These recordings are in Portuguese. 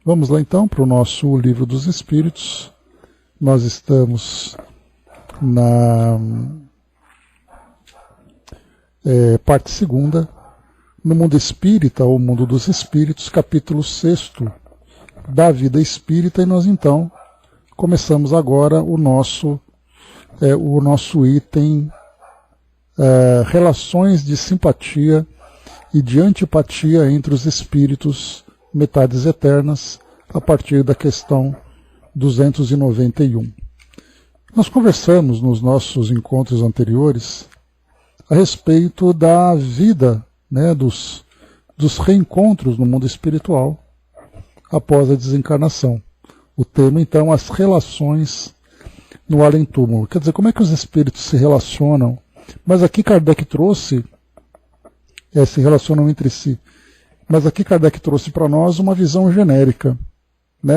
Vamos lá então para o nosso Livro dos Espíritos. Nós estamos na parte segunda, no Mundo Espírita, ou Mundo dos Espíritos, capítulo 6º da Vida Espírita, e nós então começamos agora o nosso item relações de simpatia e de antipatia entre os espíritos metades eternas, a partir da questão 291. Nós conversamos nos nossos encontros anteriores a respeito da vida, dos reencontros no mundo espiritual após a desencarnação. O tema, então, as relações no além-túmulo. Quer dizer, como é que os espíritos se relacionam? Mas aqui Kardec trouxe, se relacionam entre si. Mas aqui Kardec trouxe para nós uma visão genérica,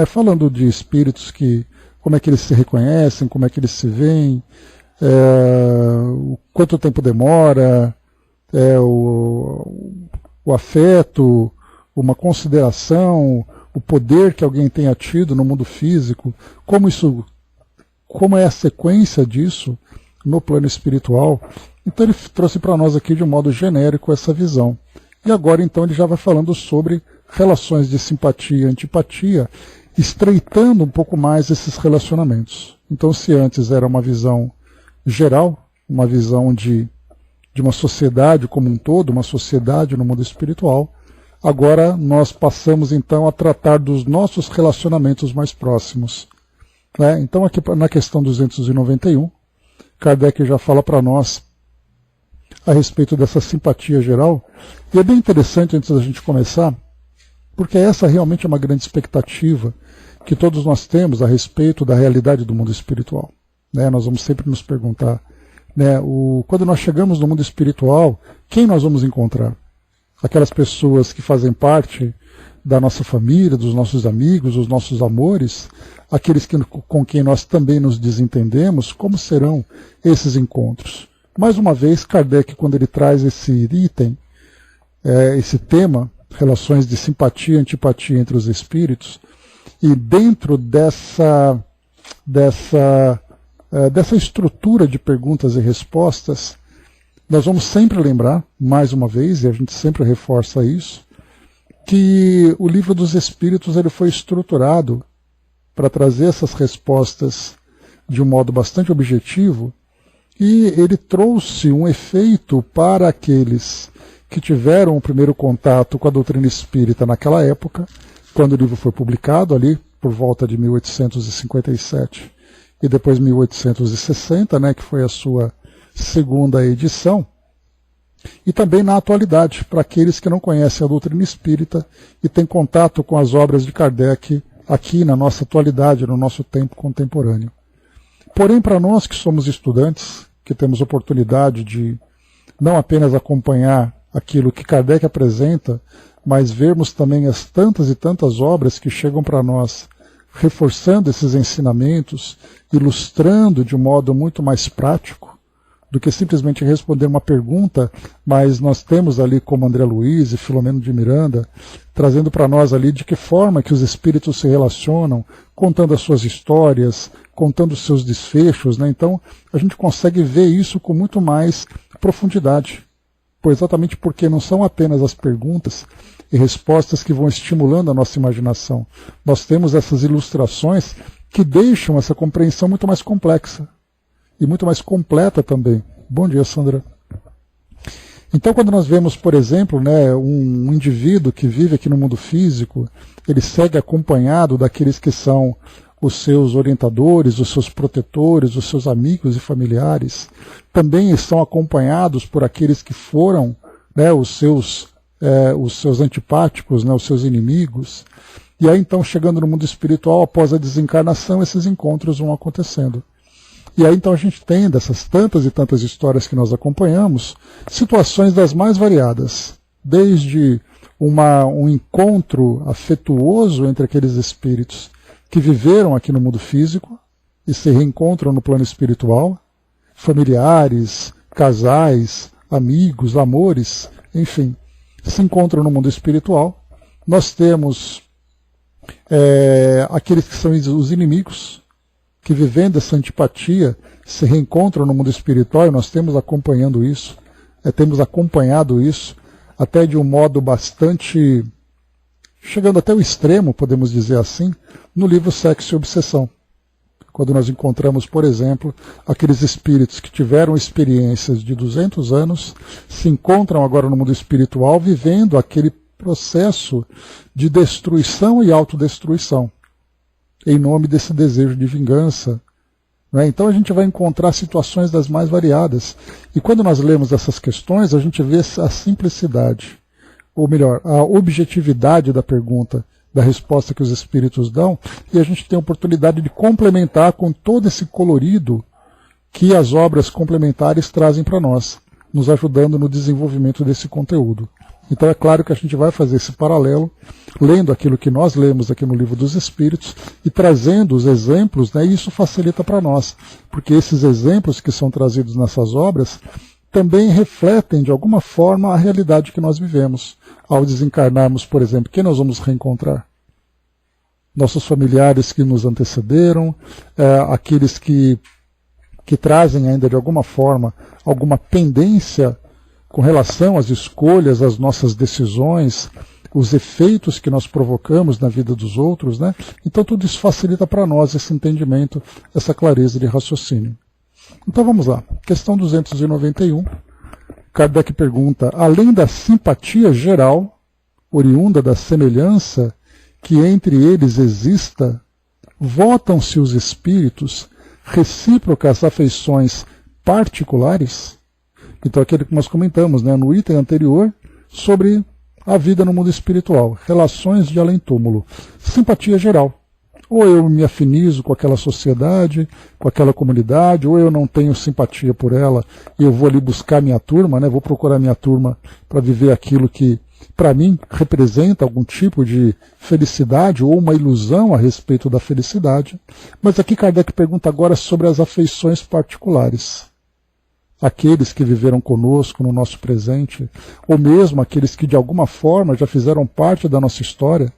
falando de espíritos como é que eles se reconhecem, como é que eles se veem, quanto tempo demora, o afeto, uma consideração, o poder que alguém tenha tido no mundo físico, como é a sequência disso no plano espiritual. Então ele trouxe para nós aqui de um modo genérico essa visão. E agora então ele já vai falando sobre relações de simpatia e antipatia, estreitando um pouco mais esses relacionamentos. Então se antes era uma visão geral, uma visão de uma sociedade como um todo, uma sociedade no mundo espiritual, agora nós passamos então a tratar dos nossos relacionamentos mais próximos. Então aqui na questão 291, Kardec já fala para nós a respeito dessa simpatia geral, e é bem interessante antes da gente começar, porque essa realmente é uma grande expectativa que todos nós temos a respeito da realidade do mundo espiritual. Nós vamos sempre nos perguntar, quando nós chegamos no mundo espiritual, quem nós vamos encontrar? Aquelas pessoas que fazem parte da nossa família, dos nossos amigos, os nossos amores, aqueles com quem nós também nos desentendemos, como serão esses encontros? Mais uma vez, Kardec, quando ele traz esse item, esse tema, relações de simpatia e antipatia entre os espíritos, e dentro dessa estrutura de perguntas e respostas, nós vamos sempre lembrar, mais uma vez, e a gente sempre reforça isso, que o Livro dos Espíritos ele foi estruturado para trazer essas respostas de um modo bastante objetivo, e ele trouxe um efeito para aqueles que tiveram o primeiro contato com a doutrina espírita naquela época, quando o livro foi publicado, ali por volta de 1857 e depois 1860, que foi a sua segunda edição, e também na atualidade, para aqueles que não conhecem a doutrina espírita e têm contato com as obras de Kardec aqui na nossa atualidade, no nosso tempo contemporâneo. Porém, para nós que somos estudantes, que temos oportunidade de não apenas acompanhar aquilo que Kardec apresenta, mas vermos também as tantas e tantas obras que chegam para nós, reforçando esses ensinamentos, ilustrando de um modo muito mais prático, do que simplesmente responder uma pergunta, mas nós temos ali como André Luiz e Filomeno de Miranda, trazendo para nós ali de que forma que os espíritos se relacionam, contando as suas histórias, contando os seus desfechos, Então a gente consegue ver isso com muito mais profundidade, exatamente porque não são apenas as perguntas e respostas que vão estimulando a nossa imaginação. Nós temos essas ilustrações que deixam essa compreensão muito mais complexa e muito mais completa também. Bom dia, Sandra. Então, quando nós vemos, por exemplo, um indivíduo que vive aqui no mundo físico, ele segue acompanhado daqueles que são os seus orientadores, os seus protetores, os seus amigos e familiares, também estão acompanhados por aqueles que foram os seus antipáticos, os seus inimigos. E aí então, chegando no mundo espiritual, após a desencarnação, esses encontros vão acontecendo. E aí então a gente tem, dessas tantas e tantas histórias que nós acompanhamos, situações das mais variadas, desde um encontro afetuoso entre aqueles espíritos que viveram aqui no mundo físico e se reencontram no plano espiritual, familiares, casais, amigos, amores, enfim, se encontram no mundo espiritual. Nós temos aqueles que são os inimigos, que vivendo essa antipatia se reencontram no mundo espiritual, e nós temos acompanhado isso até de um modo bastante, chegando até o extremo, podemos dizer assim, no livro Sexo e Obsessão. Quando nós encontramos, por exemplo, aqueles espíritos que tiveram experiências de 200 anos, se encontram agora no mundo espiritual vivendo aquele processo de destruição e autodestruição, em nome desse desejo de vingança. Então a gente vai encontrar situações das mais variadas. E quando nós lemos essas questões, a gente vê a simplicidade, ou melhor, a objetividade da pergunta, da resposta que os espíritos dão, e a gente tem a oportunidade de complementar com todo esse colorido que as obras complementares trazem para nós, nos ajudando no desenvolvimento desse conteúdo. Então é claro que a gente vai fazer esse paralelo, lendo aquilo que nós lemos aqui no Livro dos Espíritos e trazendo os exemplos, e isso facilita para nós, porque esses exemplos que são trazidos nessas obras também refletem de alguma forma a realidade que nós vivemos. Ao desencarnarmos, por exemplo, quem nós vamos reencontrar? Nossos familiares que nos antecederam, aqueles que trazem ainda de alguma forma alguma pendência com relação às escolhas, às nossas decisões, os efeitos que nós provocamos na vida dos outros, né? Então tudo isso facilita para nós esse entendimento, essa clareza de raciocínio. Então vamos lá, questão 291, Kardec pergunta: além da simpatia geral, oriunda da semelhança que entre eles exista, votam-se os espíritos recíprocas afeições particulares? Então aquilo que nós comentamos, né, no item anterior, sobre a vida no mundo espiritual, relações de além-túmulo, simpatia geral. Ou eu me afinizo com aquela sociedade, com aquela comunidade, ou eu não tenho simpatia por ela e eu vou ali buscar minha turma, né, vou procurar minha turma para viver aquilo que, para mim, representa algum tipo de felicidade ou uma ilusão a respeito da felicidade. Mas aqui Kardec pergunta agora sobre as afeições particulares. Aqueles que viveram conosco no nosso presente, ou mesmo aqueles que de alguma forma já fizeram parte da nossa história,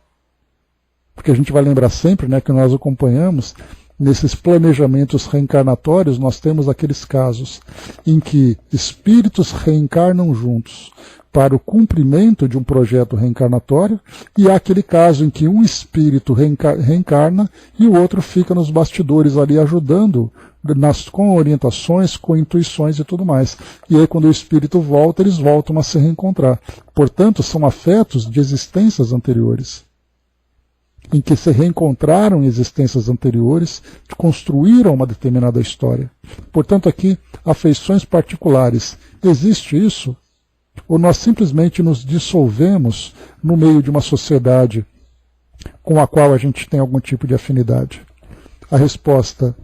porque a gente vai lembrar sempre, né, que nós acompanhamos, nesses planejamentos reencarnatórios, nós temos aqueles casos em que espíritos reencarnam juntos para o cumprimento de um projeto reencarnatório, e há aquele caso em que um espírito reencarna e o outro fica nos bastidores ali ajudando, com orientações, com intuições e tudo mais. E aí quando o espírito volta, eles voltam a se reencontrar. Portanto, são afetos de existências anteriores, em que se reencontraram em existências anteriores, construíram uma determinada história. Portanto, aqui, afeições particulares. Existe isso? Ou nós simplesmente nos dissolvemos no meio de uma sociedade com a qual a gente tem algum tipo de afinidade? A resposta: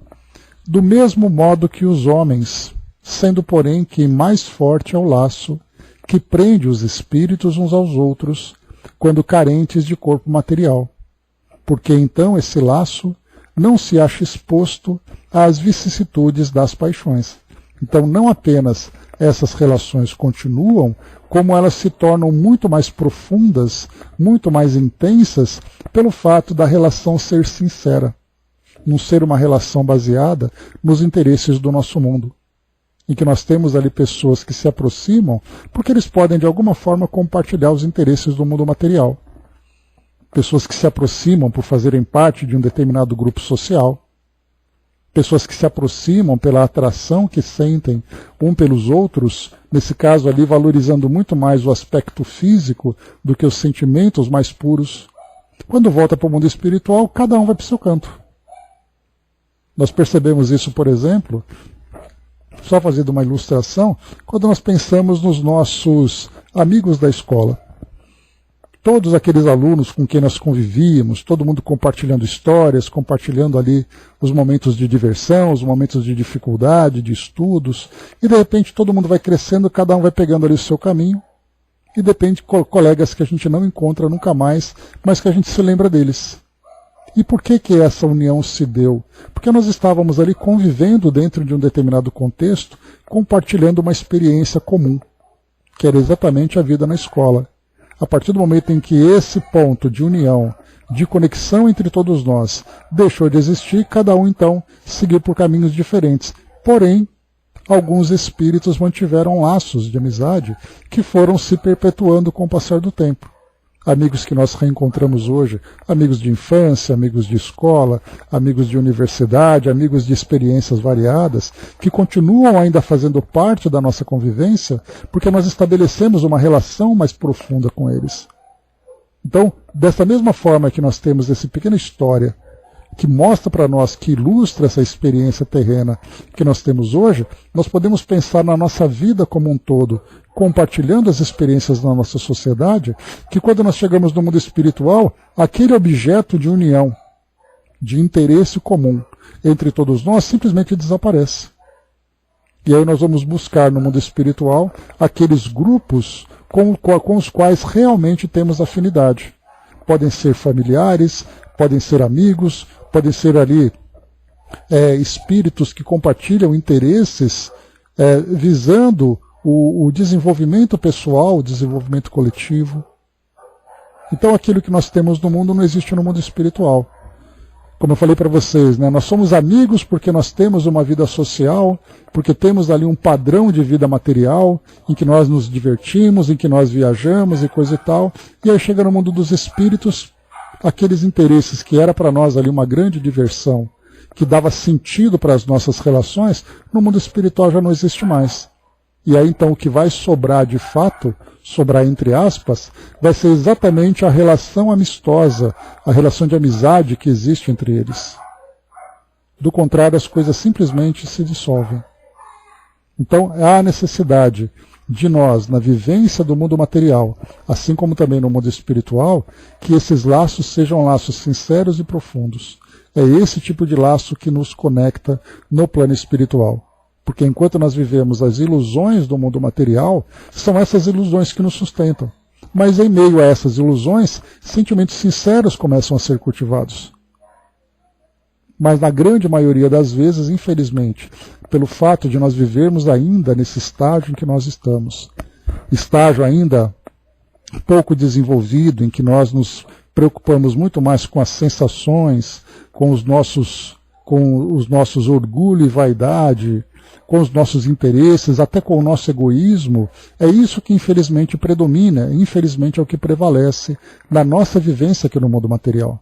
do mesmo modo que os homens, sendo porém que mais forte é o laço que prende os espíritos uns aos outros quando carentes de corpo material, porque então esse laço não se acha exposto às vicissitudes das paixões. Então não apenas essas relações continuam, como elas se tornam muito mais profundas, muito mais intensas, pelo fato da relação ser sincera, não ser uma relação baseada nos interesses do nosso mundo, em que nós temos ali pessoas que se aproximam porque eles podem de alguma forma compartilhar os interesses do mundo material. Pessoas que se aproximam por fazerem parte de um determinado grupo social, pessoas que se aproximam pela atração que sentem um pelos outros, nesse caso ali valorizando muito mais o aspecto físico do que os sentimentos mais puros. Quando volta para o mundo espiritual, cada um vai para o seu canto. Nós percebemos isso, por exemplo, só fazendo uma ilustração, quando nós pensamos nos nossos amigos da escola. Todos aqueles alunos com quem nós convivíamos, todo mundo compartilhando histórias, compartilhando ali os momentos de diversão, os momentos de dificuldade, de estudos, e de repente todo mundo vai crescendo, cada um vai pegando ali o seu caminho, e depende de colegas que a gente não encontra nunca mais, mas que a gente se lembra deles. E por que essa união se deu? Porque nós estávamos ali convivendo dentro de um determinado contexto, compartilhando uma experiência comum, que era exatamente a vida na escola. A partir do momento em que esse ponto de união de conexão entre todos nós deixou de existir, cada um então seguiu por caminhos diferentes. Porém, alguns espíritos mantiveram laços de amizade que foram se perpetuando com o passar do tempo. Amigos que nós reencontramos hoje, amigos de infância, amigos de escola, amigos de universidade, amigos de experiências variadas, que continuam ainda fazendo parte da nossa convivência, porque nós estabelecemos uma relação mais profunda com eles. Então, dessa mesma forma que nós temos essa pequena história que mostra para nós, que ilustra essa experiência terrena que nós temos hoje, nós podemos pensar na nossa vida como um todo, compartilhando as experiências na nossa sociedade, que quando nós chegamos no mundo espiritual, aquele objeto de união, de interesse comum entre todos nós, simplesmente desaparece. E aí nós vamos buscar no mundo espiritual aqueles grupos com os quais realmente temos afinidade. Podem ser familiares, podem ser amigos, podem ser ali espíritos que compartilham interesses visando o desenvolvimento pessoal, o desenvolvimento coletivo. Então aquilo que nós temos no mundo não existe no mundo espiritual. Como eu falei para vocês, né, nós somos amigos porque nós temos uma vida social, porque temos ali um padrão de vida material, em que nós nos divertimos, em que nós viajamos e coisa e tal. E aí chega no mundo dos espíritos, aqueles interesses que era para nós ali uma grande diversão, que dava sentido para as nossas relações, no mundo espiritual já não existe mais. E aí então o que vai sobrar de fato, sobrar entre aspas, vai ser exatamente a relação amistosa, a relação de amizade que existe entre eles. Do contrário, as coisas simplesmente se dissolvem. Então há a necessidade de nós, na vivência do mundo material, assim como também no mundo espiritual, que esses laços sejam laços sinceros e profundos. É esse tipo de laço que nos conecta no plano espiritual. Porque enquanto nós vivemos as ilusões do mundo material, são essas ilusões que nos sustentam. Mas em meio a essas ilusões, sentimentos sinceros começam a ser cultivados. Mas na grande maioria das vezes, infelizmente, pelo fato de nós vivermos ainda nesse estágio em que nós estamos, estágio ainda pouco desenvolvido, em que nós nos preocupamos muito mais com as sensações, com os nossos orgulho e vaidade, com os nossos interesses, até com o nosso egoísmo, é isso que infelizmente predomina, infelizmente é o que prevalece na nossa vivência aqui no mundo material.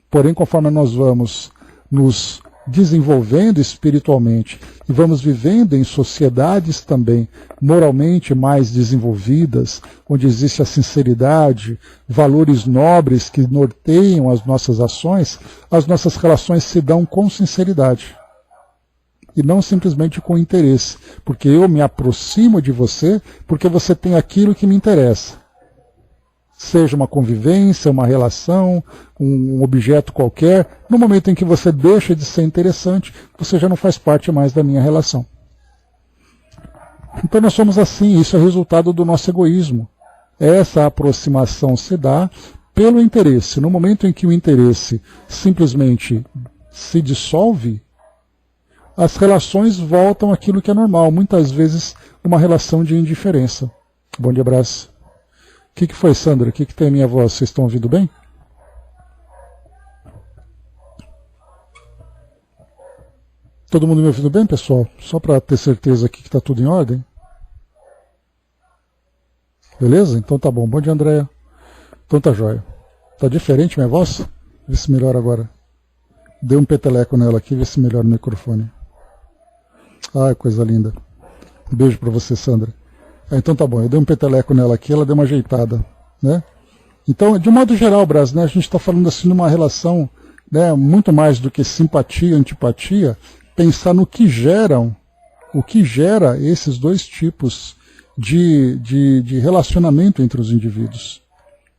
Porém, conforme nós vamos nos desenvolvendo espiritualmente e vamos vivendo em sociedades também moralmente mais desenvolvidas, onde existe a sinceridade, valores nobres que norteiam as nossas ações, as nossas relações se dão com sinceridade. E não simplesmente com interesse, porque eu me aproximo de você porque você tem aquilo que me interessa. Seja uma convivência, uma relação, um objeto qualquer, no momento em que você deixa de ser interessante, você já não faz parte mais da minha relação. Então nós somos assim, isso é resultado do nosso egoísmo. Essa aproximação se dá pelo interesse. No momento em que o interesse simplesmente se dissolve, as relações voltam àquilo que é normal, muitas vezes uma relação de indiferença. Bom dia, abraço. O que foi, Sandra? O que tem a minha voz? Vocês estão ouvindo bem? Todo mundo me ouvindo bem, pessoal? Só para ter certeza aqui que está tudo em ordem. Beleza? Então tá bom. Bom dia, Andréia. Então tá jóia. Tá diferente minha voz? Vê se melhora agora. Dei um peteleco nela aqui, vê se melhora o microfone. Ai, coisa linda. Um beijo para você, Sandra. Então tá bom, eu dei um peteleco nela aqui, ela deu uma ajeitada, né? Então, de um modo geral, Brás, né, a gente está falando assim de uma relação, né, muito mais do que simpatia, antipatia, pensar no que geram, o que gera esses dois tipos de relacionamento entre os indivíduos.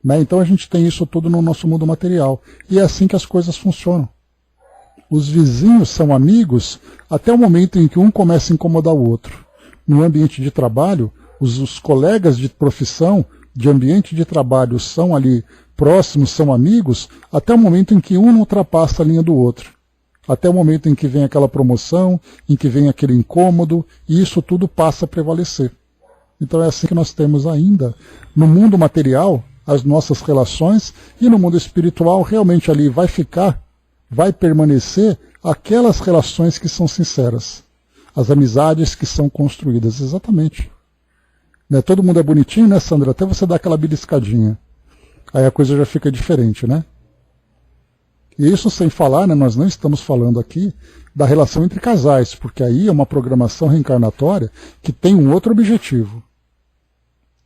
Né? Então a gente tem isso tudo no nosso mundo material. E é assim que as coisas funcionam. Os vizinhos são amigos até o momento em que um começa a incomodar o outro. No ambiente de trabalho, os colegas de profissão, de ambiente de trabalho, são ali próximos, são amigos, até o momento em que um não ultrapassa a linha do outro. Até o momento em que vem aquela promoção, em que vem aquele incômodo, e isso tudo passa a prevalecer. Então é assim que nós temos ainda, no mundo material, as nossas relações, e no mundo espiritual realmente ali vai permanecer aquelas relações que são sinceras, as amizades que são construídas, exatamente. Né? Todo mundo é bonitinho, né, Sandra? Até você dá aquela beliscadinha. Aí a coisa já fica diferente, né? E isso sem falar, né, nós não estamos falando aqui da relação entre casais, porque aí é uma programação reencarnatória que tem um outro objetivo.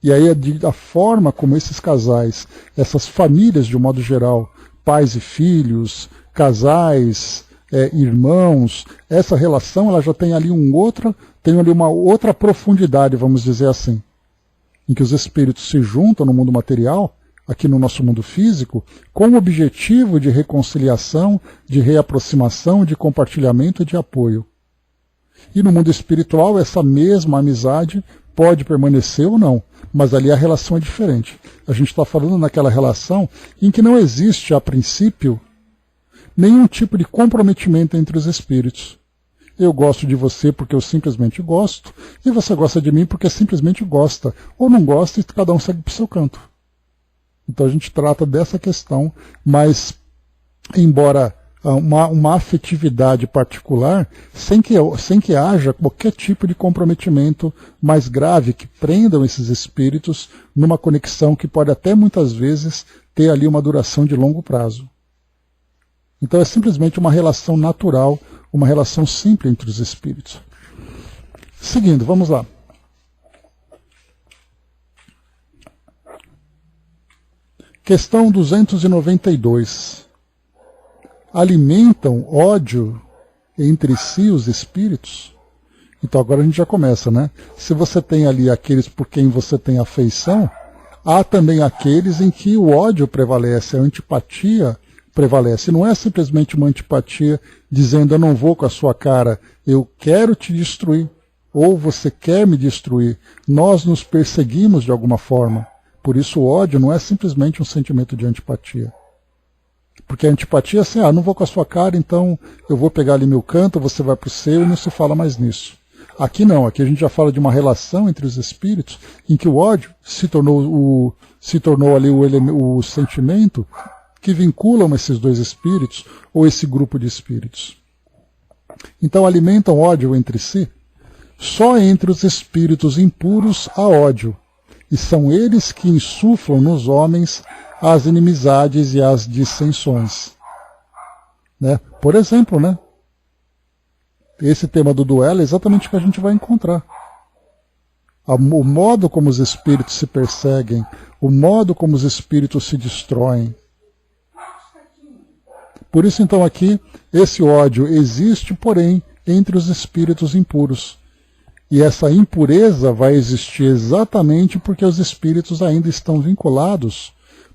E aí a forma como esses casais, essas famílias de um modo geral, pais e filhos, casais, irmãos, essa relação ela já tem ali uma outra profundidade, vamos dizer assim, em que os espíritos se juntam no mundo material, aqui no nosso mundo físico, com o objetivo de reconciliação, de reaproximação, de compartilhamento e de apoio. E no mundo espiritual, essa mesma amizade pode permanecer ou não, mas ali a relação é diferente. A gente está falando naquela relação em que não existe, a princípio, nenhum tipo de comprometimento entre os espíritos. Eu gosto de você porque eu simplesmente gosto, e você gosta de mim porque simplesmente gosta, ou não gosta e cada um segue para o seu canto. Então a gente trata dessa questão, mas embora uma afetividade particular, sem que haja qualquer tipo de comprometimento mais grave que prendam esses espíritos numa conexão que pode até muitas vezes ter ali uma duração de longo prazo. Então é simplesmente uma relação natural, uma relação simples entre os espíritos. Seguindo, vamos lá. Questão 292. Alimentam ódio entre si os espíritos? Então agora a gente já começa, né? Se você tem ali aqueles por quem você tem afeição, há também aqueles em que o ódio prevalece, a antipatia prevalece. Não é simplesmente uma antipatia dizendo eu não vou com a sua cara, eu quero te destruir, ou você quer me destruir. Nós nos perseguimos de alguma forma. Por isso o ódio não é simplesmente um sentimento de antipatia. Porque a antipatia é assim, não vou com a sua cara, então eu vou pegar ali meu canto, você vai para o seu e não se fala mais nisso. Aqui não, aqui a gente já fala de uma relação entre os espíritos em que o ódio se tornou ali o sentimento que vinculam esses dois espíritos ou esse grupo de espíritos. Então alimentam ódio entre si. Só entre os espíritos impuros há ódio. E são eles que insuflam nos homens as inimizades e as dissensões. Né? Por exemplo, né? Esse tema do duelo é exatamente o que a gente vai encontrar. O modo como os espíritos se perseguem, o modo como os espíritos se destroem. Por isso, então, aqui, esse ódio existe, porém, entre os espíritos impuros. E essa impureza vai existir exatamente porque os espíritos ainda estão vinculados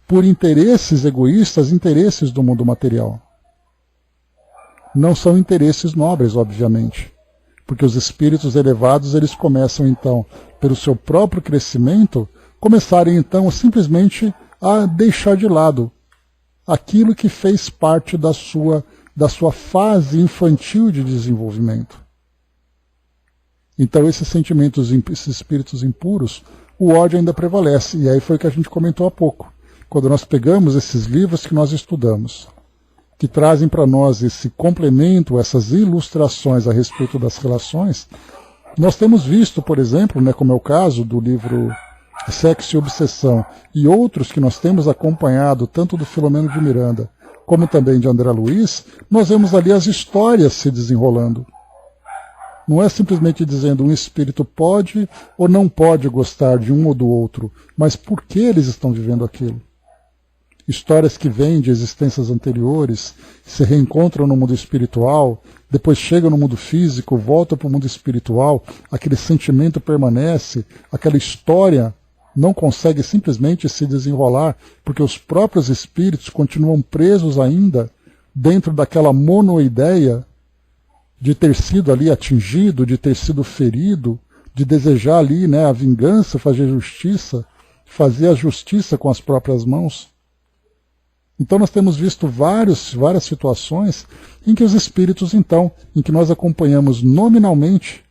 por interesses egoístas, interesses do mundo material. Não são interesses nobres, obviamente. Porque os espíritos elevados, eles começam então, pelo seu próprio crescimento, começarem então simplesmente a deixar de lado aquilo que fez parte da sua fase infantil de desenvolvimento. Então esses sentimentos, esses espíritos impuros, o ódio ainda prevalece. E aí foi o que a gente comentou há pouco. Quando nós pegamos esses livros que nós estudamos, que trazem para nós esse complemento, essas ilustrações a respeito das relações, nós temos visto, por exemplo, né, como é o caso do livro Sexo e Obsessão, e outros que nós temos acompanhado, tanto do Filomeno de Miranda, como também de André Luiz, nós vemos ali as histórias se desenrolando. Não é simplesmente dizendo um espírito pode ou não pode gostar de um ou do outro, mas por que eles estão vivendo aquilo. Histórias que vêm de existências anteriores, se reencontram no mundo espiritual, depois chegam no mundo físico, voltam para o mundo espiritual, aquele sentimento permanece, aquela história não consegue simplesmente se desenrolar, porque os próprios espíritos continuam presos ainda dentro daquela monoideia de ter sido ali atingido, de ter sido ferido, de desejar ali, né, a vingança, fazer a justiça com as próprias mãos. Então nós temos visto várias situações em que os espíritos, então, em que nós acompanhamos nominalmente,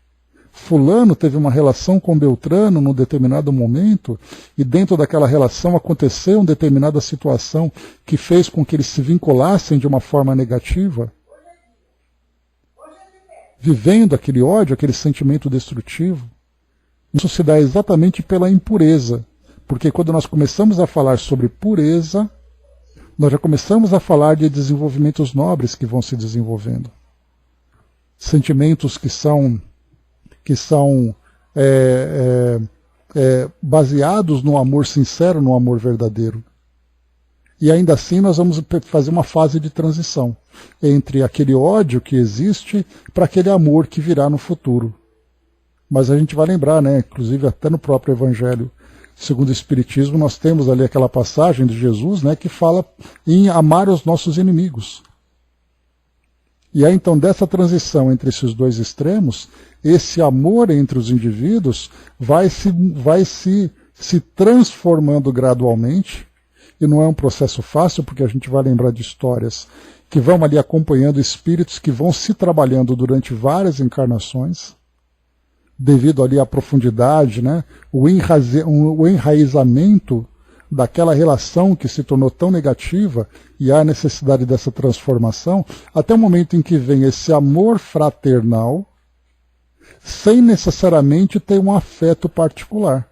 fulano teve uma relação com Beltrano num determinado momento, e dentro daquela relação aconteceu uma determinada situação que fez com que eles se vinculassem de uma forma negativa, vivendo aquele ódio, aquele sentimento destrutivo. Isso se dá exatamente pela impureza, porque quando nós começamos a falar sobre pureza, nós já começamos a falar de desenvolvimentos nobres que vão se desenvolvendo. Sentimentos que são baseados no amor sincero, no amor verdadeiro. E ainda assim nós vamos fazer uma fase de transição entre aquele ódio que existe para aquele amor que virá no futuro. Mas a gente vai lembrar, né, inclusive até no próprio Evangelho segundo o Espiritismo, nós temos ali aquela passagem de Jesus, né, que fala em amar os nossos inimigos. E aí então dessa transição entre esses dois extremos, esse amor entre os indivíduos vai se transformando gradualmente, e não é um processo fácil, porque a gente vai lembrar de histórias que vão ali acompanhando espíritos que vão se trabalhando durante várias encarnações, devido ali à profundidade, né, o enraizamento daquela relação que se tornou tão negativa e há necessidade dessa transformação, até o momento em que vem esse amor fraternal, sem necessariamente ter um afeto particular.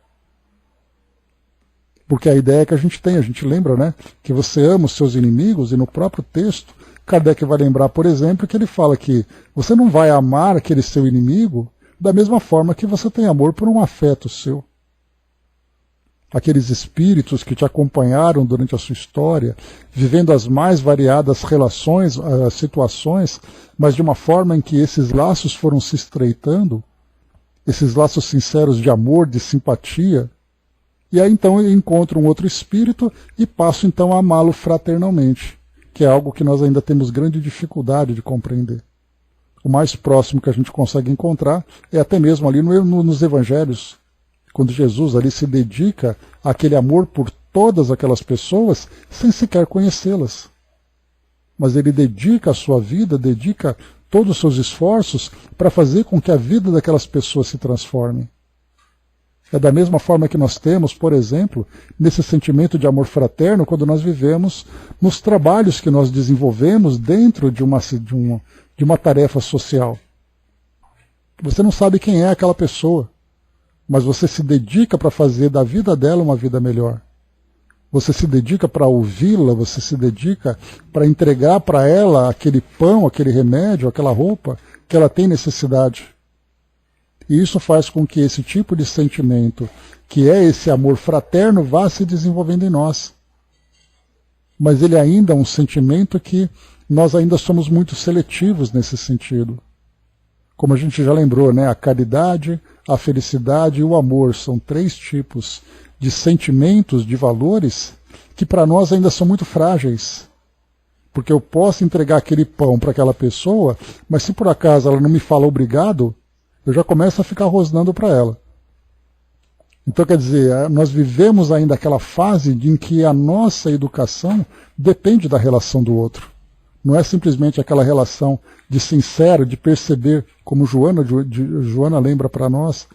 Porque a ideia que a gente lembra, né, que você ama os seus inimigos, e no próprio texto, Kardec vai lembrar, por exemplo, que ele fala que você não vai amar aquele seu inimigo da mesma forma que você tem amor por um afeto seu. Aqueles espíritos que te acompanharam durante a sua história, vivendo as mais variadas relações, situações, mas de uma forma em que esses laços foram se estreitando, esses laços sinceros de amor, de simpatia, e aí então eu encontro um outro espírito e passo então a amá-lo fraternalmente, que é algo que nós ainda temos grande dificuldade de compreender. O mais próximo que a gente consegue encontrar é até mesmo ali nos evangelhos, quando Jesus ali se dedica àquele amor por todas aquelas pessoas sem sequer conhecê-las. Mas ele dedica a sua vida, dedica todos os seus esforços para fazer com que a vida daquelas pessoas se transforme. É da mesma forma que nós temos, por exemplo, nesse sentimento de amor fraterno, quando nós vivemos nos trabalhos que nós desenvolvemos dentro de uma tarefa social. Você não sabe quem é aquela pessoa, mas você se dedica para fazer da vida dela uma vida melhor. Você se dedica para ouvi-la, você se dedica para entregar para ela aquele pão, aquele remédio, aquela roupa que ela tem necessidade. E isso faz com que esse tipo de sentimento, que é esse amor fraterno, vá se desenvolvendo em nós. Mas ele ainda é um sentimento que nós ainda somos muito seletivos nesse sentido. Como a gente já lembrou, né? A caridade, a felicidade e o amor são 3 tipos de sentimentos, de valores, que para nós ainda são muito frágeis. Porque eu posso entregar aquele pão para aquela pessoa, mas se por acaso ela não me fala obrigado, eu já começo a ficar rosnando para ela. Então, quer dizer, nós vivemos ainda aquela fase em que a nossa educação depende da relação do outro. Não é simplesmente aquela relação de sincero, de perceber, como Joana lembra para nós,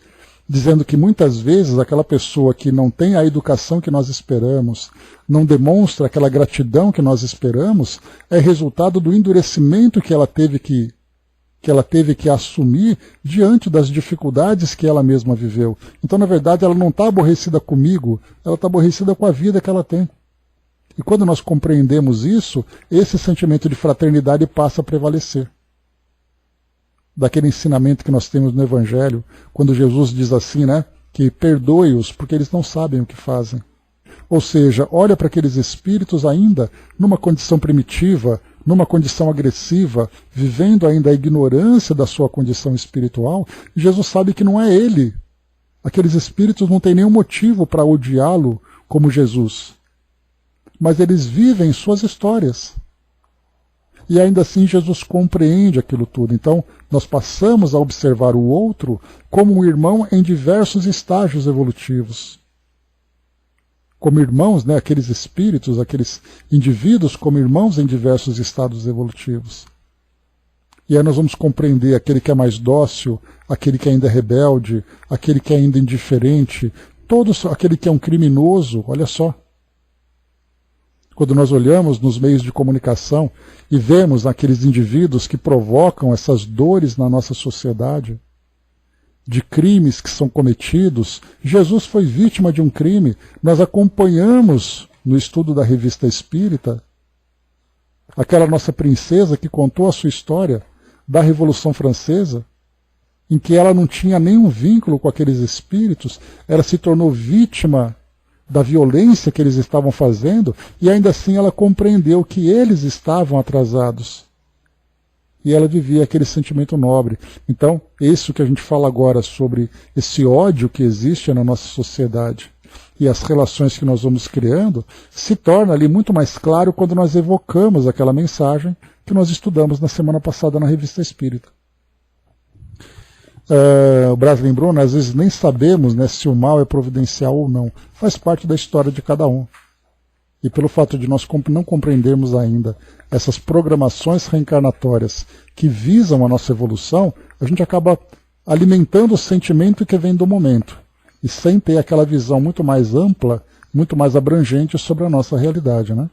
dizendo que muitas vezes aquela pessoa que não tem a educação que nós esperamos, não demonstra aquela gratidão que nós esperamos, é resultado do endurecimento que ela teve que assumir diante das dificuldades que ela mesma viveu. Então, na verdade, ela não está aborrecida comigo, ela está aborrecida com a vida que ela tem. E quando nós compreendemos isso, esse sentimento de fraternidade passa a prevalecer. Daquele ensinamento que nós temos no Evangelho, quando Jesus diz assim, né, que perdoe-os porque eles não sabem o que fazem. Ou seja, olha para aqueles espíritos ainda numa condição primitiva, numa condição agressiva, vivendo ainda a ignorância da sua condição espiritual, e Jesus sabe que não é ele. Aqueles espíritos não têm nenhum motivo para odiá-lo como Jesus. Mas eles vivem suas histórias. E ainda assim Jesus compreende aquilo tudo. Então, nós passamos a observar o outro como um irmão em diversos estágios evolutivos. Como irmãos, né, aqueles espíritos, aqueles indivíduos como irmãos em diversos estados evolutivos. E aí nós vamos compreender aquele que é mais dócil, aquele que ainda é rebelde, aquele que é ainda indiferente, aquele que é um criminoso, olha só. Quando nós olhamos nos meios de comunicação e vemos aqueles indivíduos que provocam essas dores na nossa sociedade, de crimes que são cometidos, Jesus foi vítima de um crime, nós acompanhamos no estudo da Revista Espírita, aquela nossa princesa que contou a sua história da Revolução Francesa, em que ela não tinha nenhum vínculo com aqueles espíritos, ela se tornou vítima da violência que eles estavam fazendo, e ainda assim ela compreendeu que eles estavam atrasados. E ela vivia aquele sentimento nobre. Então, isso que a gente fala agora sobre esse ódio que existe na nossa sociedade e as relações que nós vamos criando, se torna ali muito mais claro quando nós evocamos aquela mensagem que nós estudamos na semana passada na Revista Espírita. O Braz lembrou, às vezes nem sabemos, né, se o mal é providencial ou não. Faz parte da história de cada um. E pelo fato de nós não compreendermos ainda essas programações reencarnatórias que visam a nossa evolução, a gente acaba alimentando o sentimento que vem do momento, e sem ter aquela visão muito mais ampla, muito mais abrangente sobre a nossa realidade, né?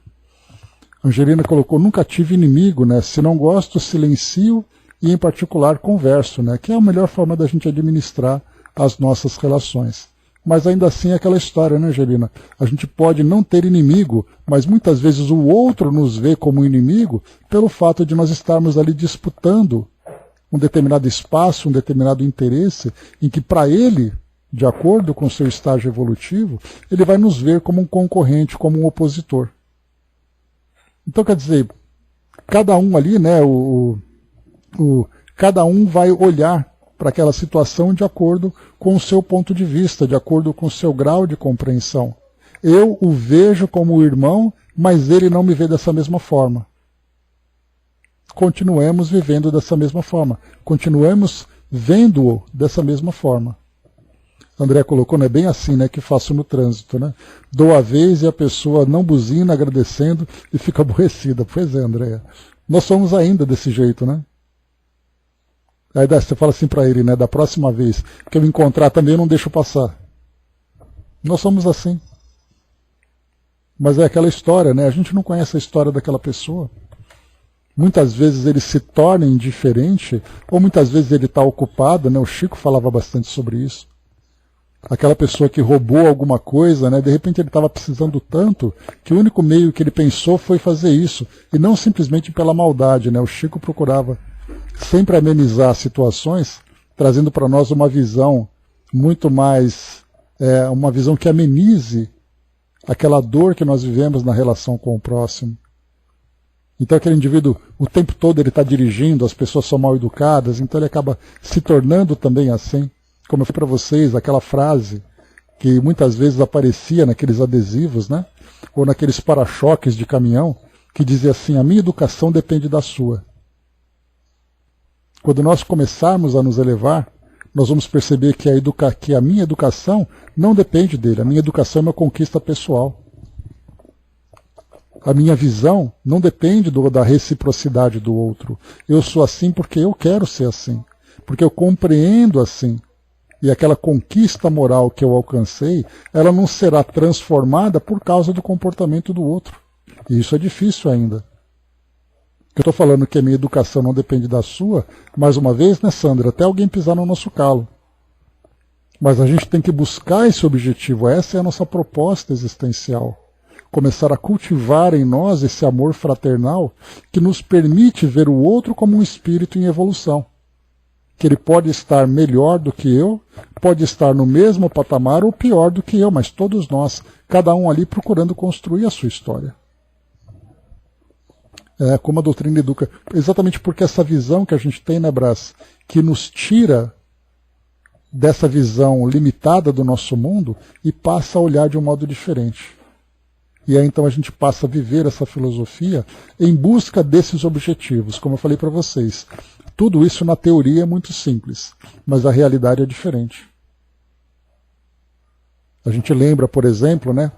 Angelina colocou, nunca tive inimigo, né? Se não gosto, silencio e, em particular, converso, né? Que é a melhor forma da gente administrar as nossas relações. Mas ainda assim é aquela história, né, Angelina? A gente pode não ter inimigo, mas muitas vezes o outro nos vê como inimigo pelo fato de nós estarmos ali disputando um determinado espaço, um determinado interesse, em que para ele, de acordo com o seu estágio evolutivo, ele vai nos ver como um concorrente, como um opositor. Então, quer dizer, cada um ali, né, cada um vai olhar para aquela situação de acordo com o seu ponto de vista, de acordo com o seu grau de compreensão. Eu o vejo como irmão, mas ele não me vê dessa mesma forma. Continuemos vivendo dessa mesma forma. Continuemos vendo-o dessa mesma forma. André colocou, não é bem assim, né, que faço no trânsito, né? Dou a vez e a pessoa não buzina agradecendo e fica aborrecida. Pois é, André. Nós somos ainda desse jeito, né? Aí você fala assim para ele, né, da próxima vez que eu me encontrar também eu não deixo passar. Nós somos assim. Mas é aquela história, né? A gente não conhece a história daquela pessoa. Muitas vezes ele se torna indiferente, ou muitas vezes ele está ocupado, né? O Chico falava bastante sobre isso. Aquela pessoa que roubou alguma coisa, né? De repente ele estava precisando tanto que o único meio que ele pensou foi fazer isso, e não simplesmente pela maldade, né? O Chico procurava sempre amenizar situações, trazendo para nós uma visão muito mais, uma visão que amenize aquela dor que nós vivemos na relação com o próximo. Então aquele indivíduo, o tempo todo ele está dirigindo, as pessoas são mal educadas, então ele acaba se tornando também assim. Como eu falei para vocês, aquela frase que muitas vezes aparecia naqueles adesivos, né? Ou naqueles para-choques de caminhão, que dizia assim, a minha educação depende da sua. Quando nós começarmos a nos elevar, nós vamos perceber que a minha educação não depende dele. A minha educação é uma conquista pessoal. A minha visão não depende da reciprocidade do outro. Eu sou assim porque eu quero ser assim. Porque eu compreendo assim. E aquela conquista moral que eu alcancei, ela não será transformada por causa do comportamento do outro. E isso é difícil ainda. Eu estou falando que a minha educação não depende da sua, mais uma vez, né, Sandra? Até alguém pisar no nosso calo. Mas a gente tem que buscar esse objetivo, essa é a nossa proposta existencial. Começar a cultivar em nós esse amor fraternal que nos permite ver o outro como um espírito em evolução. Que ele pode estar melhor do que eu, pode estar no mesmo patamar ou pior do que eu, mas todos nós, cada um ali procurando construir a sua história. Como a doutrina educa, exatamente porque essa visão que a gente tem, né, Brás, que nos tira dessa visão limitada do nosso mundo e passa a olhar de um modo diferente. E aí então a gente passa a viver essa filosofia em busca desses objetivos, como eu falei para vocês. Tudo isso na teoria é muito simples, mas a realidade é diferente. A gente lembra, por exemplo, né,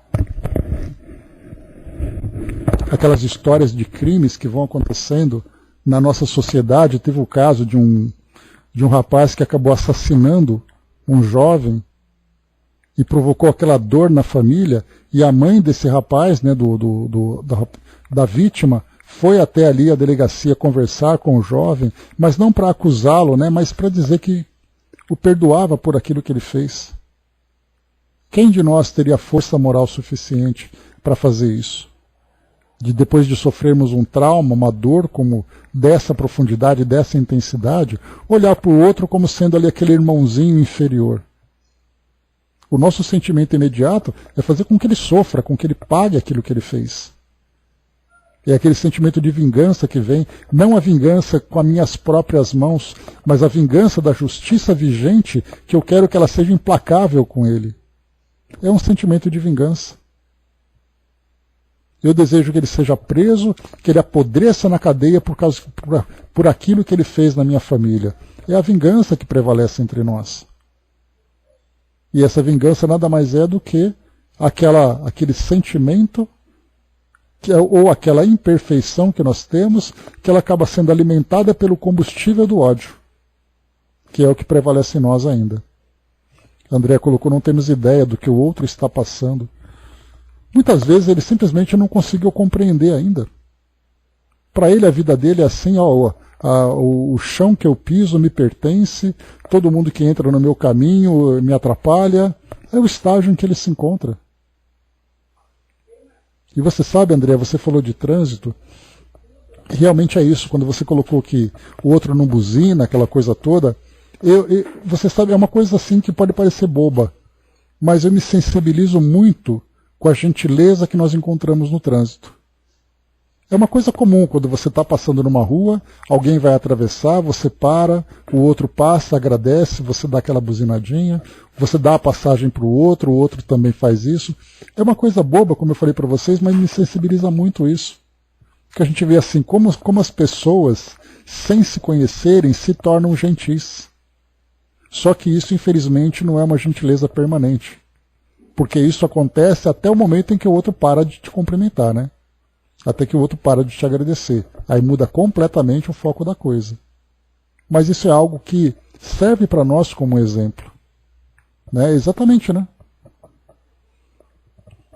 aquelas histórias de crimes que vão acontecendo na nossa sociedade, teve o caso de um rapaz que acabou assassinando um jovem e provocou aquela dor na família, e a mãe desse rapaz, né, da vítima, foi até ali a delegacia conversar com o jovem, mas não para acusá-lo, né, mas para dizer que o perdoava por aquilo que ele fez. Quem de nós teria força moral suficiente para fazer isso? Depois de sofrermos um trauma, uma dor como dessa profundidade, dessa intensidade, olhar para o outro como sendo ali aquele irmãozinho inferior. O nosso sentimento imediato é fazer com que ele sofra, com que ele pague aquilo que ele fez. É aquele sentimento de vingança que vem, não a vingança com as minhas próprias mãos, mas a vingança da justiça vigente, que eu quero que ela seja implacável com ele. É um sentimento de vingança. Eu desejo que ele seja preso, que ele apodreça na cadeia por aquilo que ele fez na minha família. É a vingança que prevalece entre nós. E essa vingança nada mais é do que aquele sentimento ou aquela imperfeição que nós temos, que ela acaba sendo alimentada pelo combustível do ódio, que é o que prevalece em nós ainda. André colocou, não temos ideia do que o outro está passando. Muitas vezes ele simplesmente não conseguiu compreender ainda. Para ele a vida dele é assim, o chão que eu piso me pertence, todo mundo que entra no meu caminho me atrapalha. É o estágio em que ele se encontra. E você sabe, André, você falou de trânsito, realmente é isso, quando você colocou que o outro não buzina, aquela coisa toda, você sabe, é uma coisa assim que pode parecer boba, mas eu me sensibilizo muito com a gentileza que nós encontramos no trânsito. É uma coisa comum, quando você está passando numa rua, alguém vai atravessar, você para, o outro passa, agradece, você dá aquela buzinadinha, você dá a passagem para o outro também faz isso. É uma coisa boba, como eu falei para vocês, mas me sensibiliza muito isso. Que a gente vê assim, como as pessoas, sem se conhecerem, se tornam gentis. Só que isso, infelizmente, não é uma gentileza permanente. Porque isso acontece até o momento em que o outro para de te cumprimentar, né? Até que o outro para de te agradecer. Aí muda completamente o foco da coisa. Mas isso é algo que serve para nós como exemplo. Né? Exatamente, né?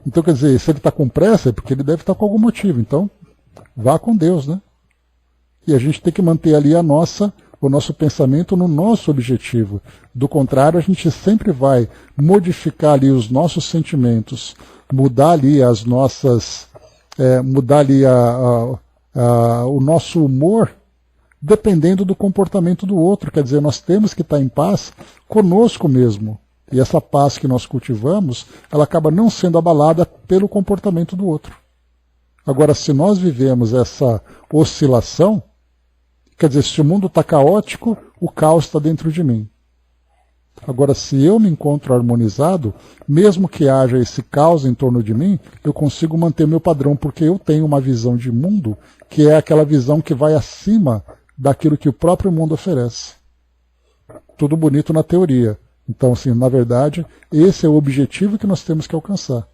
Então, quer dizer, se ele está com pressa, é porque ele deve estar com algum motivo. Então, vá com Deus, né? E a gente tem que manter ali o nosso pensamento no nosso objetivo. Do contrário, a gente sempre vai modificar ali os nossos sentimentos, mudar ali as nossas... mudar ali o nosso humor dependendo do comportamento do outro. Quer dizer, nós temos que estar em paz conosco mesmo. E essa paz que nós cultivamos, ela acaba não sendo abalada pelo comportamento do outro. Agora, se nós vivemos essa oscilação, quer dizer, se o mundo está caótico, o caos está dentro de mim. Agora, se eu me encontro harmonizado, mesmo que haja esse caos em torno de mim, eu consigo manter meu padrão, porque eu tenho uma visão de mundo que é aquela visão que vai acima daquilo que o próprio mundo oferece. Tudo bonito na teoria. Então, assim, na verdade, esse é o objetivo que nós temos que alcançar.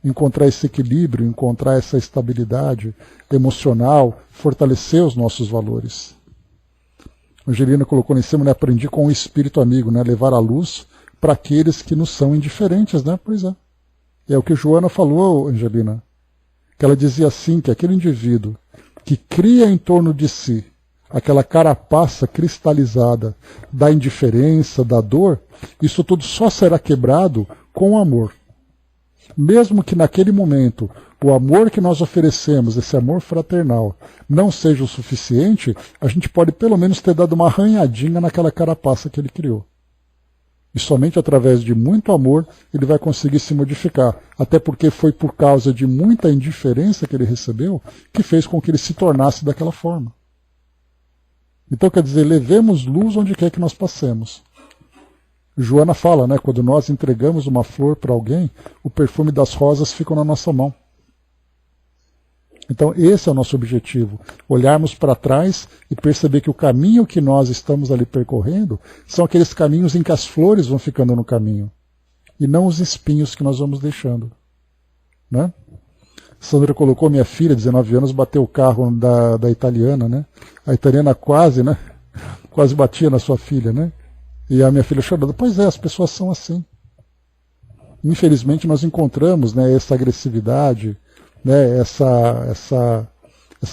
Encontrar esse equilíbrio, encontrar essa estabilidade emocional, fortalecer os nossos valores. Angelina colocou lá em cima, né, aprendi com o espírito amigo, né, levar a luz para aqueles que nos são indiferentes, né? Pois é. É o que Joana falou, Angelina. Que ela dizia assim, que aquele indivíduo que cria em torno de si aquela carapaça cristalizada da indiferença, da dor, isso tudo só será quebrado com o amor. Mesmo que naquele momento o amor que nós oferecemos, esse amor fraternal, não seja o suficiente, a gente pode pelo menos ter dado uma arranhadinha naquela carapaça que ele criou. E somente através de muito amor ele vai conseguir se modificar. Até porque foi por causa de muita indiferença que ele recebeu que fez com que ele se tornasse daquela forma. Então, quer dizer, levemos luz onde quer que nós passemos. Joana fala, né, quando nós entregamos uma flor para alguém, o perfume das rosas fica na nossa mão. Então, esse é o nosso objetivo. Olharmos para trás e perceber que o caminho que nós estamos ali percorrendo são aqueles caminhos em que as flores vão ficando no caminho. E não os espinhos que nós vamos deixando. Né? Sandra colocou, minha filha, 19 anos, bateu o carro da italiana, né? A italiana quase, né? Quase batia na sua filha, né? E a minha filha chorando. Pois é, as pessoas são assim. Infelizmente nós encontramos, né, essa agressividade, né, essa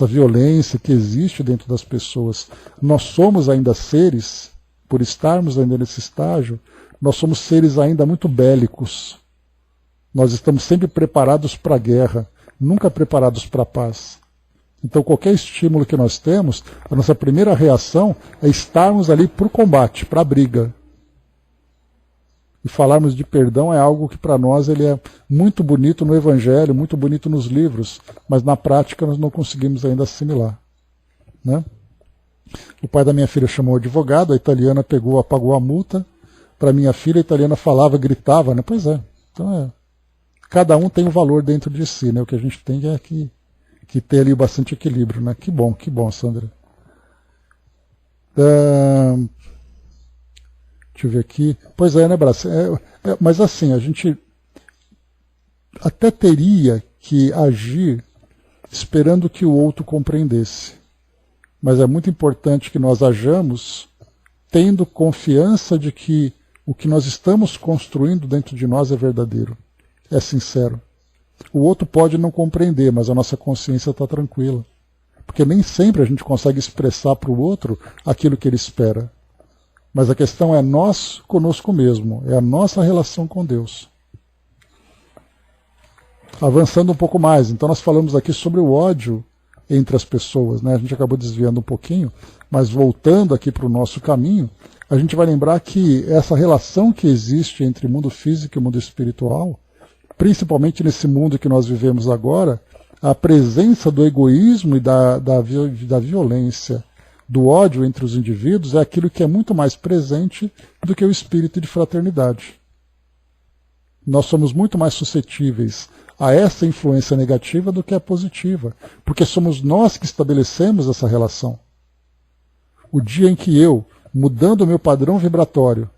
violência que existe dentro das pessoas. Nós somos ainda seres, por estarmos ainda nesse estágio, nós somos seres ainda muito bélicos. Nós estamos sempre preparados para a guerra, nunca preparados para a paz. Então qualquer estímulo que nós temos, a nossa primeira reação é estarmos ali para o combate, para a briga. E falarmos de perdão é algo que para nós ele é muito bonito no Evangelho, muito bonito nos livros, mas na prática nós não conseguimos ainda assimilar. Né? O pai da minha filha chamou o advogado, a italiana pagou a multa. Para minha filha, a italiana falava, gritava, né? Pois é. Então cada um tem um valor dentro de si, né? O que a gente tem é que ter ali bastante equilíbrio, né? Que bom, Sandra. Deixa eu ver aqui. Pois é, né, Braça? Mas assim, a gente até teria que agir esperando que o outro compreendesse. Mas é muito importante que nós hajamos tendo confiança de que o que nós estamos construindo dentro de nós é verdadeiro, é sincero. O outro pode não compreender, mas a nossa consciência está tranquila. Porque nem sempre a gente consegue expressar para o outro aquilo que ele espera. Mas a questão é nós conosco mesmo, é a nossa relação com Deus. Avançando um pouco mais, então nós falamos aqui sobre o ódio entre as pessoas, né? A gente acabou desviando um pouquinho, mas voltando aqui para o nosso caminho, a gente vai lembrar que essa relação que existe entre o mundo físico e o mundo espiritual, principalmente nesse mundo que nós vivemos agora, a presença do egoísmo e da violência, do ódio entre os indivíduos é aquilo que é muito mais presente do que o espírito de fraternidade. Nós somos muito mais suscetíveis a essa influência negativa do que a positiva, porque somos nós que estabelecemos essa relação. O dia em que eu, mudando o meu padrão vibratório